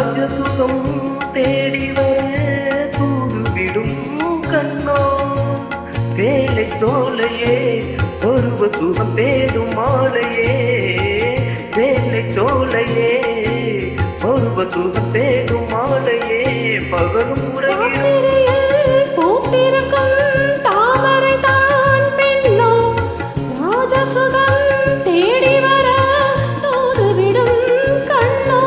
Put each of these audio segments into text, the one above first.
ராஜசுகம் தேடி வர தூதுவிடும் கண்ணோ சேலை சோலையே ஒருவ சுகம் தேடும் மாலையே சேலை சோலையே ஒருவ சுகம் தேடும் மாலையே பகலும் பூத்திருக்கும் தாமரை தான் பெண்ணோ ராஜசுகம் தேடி வர தூதுவிடும் கண்ணோ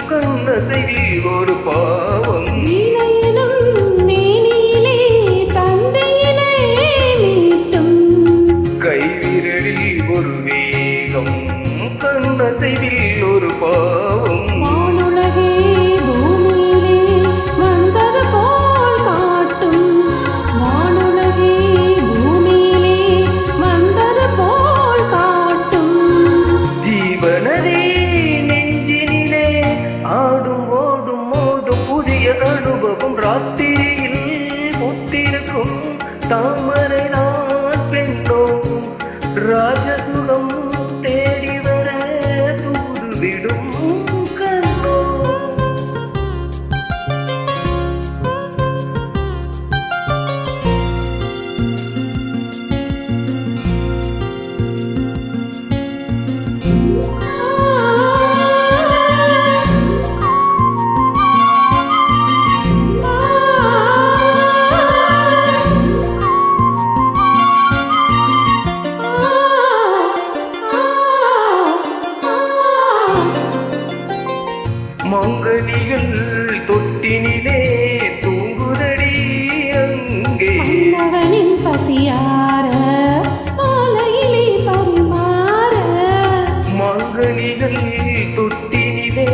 கண்ணசையில் ஒரு பாவம் மேனியிலே தந்தையினை மீட்டும் கைவிரலில் ஒரு வேகம் கண்ணசையில் ஒரு பாவம் வானுலகே பூமியிலே வந்தது போல் காட்டும் வானுலகே பூமியிலே வந்தது போல் காட்டும் ஜீவனதே ஆடும் ஓடும் மோடும் புதிய அனுபவம் ராத்திரியில் ஒத்திருக்கும் தாமரை நான் பெண்ணோ ராஜசுகம் தேடி வர தூதுவிடும் கண்ணோ மங்கனிகள் தொட்டினிலே தூங்குதடி அங்கே மன்னவனின் பசியார மாலையிலே பரிமாற மங்கனிகள் தொட்டினிலே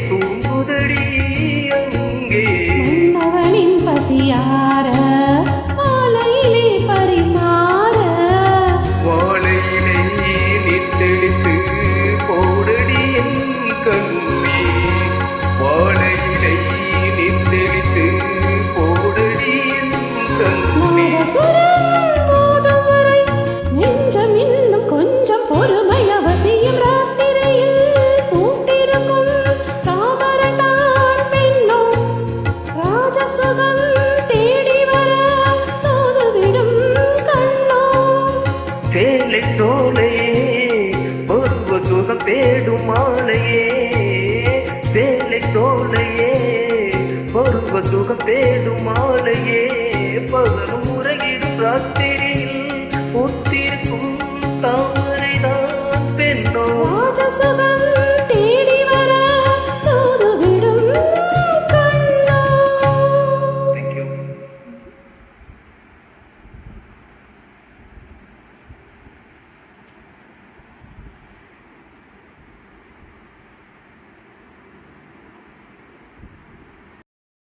தூங்குதடி அங்கே மன்னவனின் பசியார மாலையிலே பரிமாற வாழையிலே நித்தெடுத்து போடடி என் கண்ணே வாழையிலை நித்தெடுத்து போடடி என் கண்ணே மோதும் வரை நெஞ்சம் இன்னும் கொஞ்சம் பொறுமை அவசியம் ராத்திரியில் பூத்திருக்கும் தாமரை தான் பெண்ணோ ராஜசுகம் தேடி வர தூதுவிடும் கண்ணோ சேலை சோலையே ஒருவ சுகம் தேடும் மாலையே சேலை சோலையே ஒருவ சுகம் தேடும் மாலையே பகலும் உறகிடும் ராத்திரி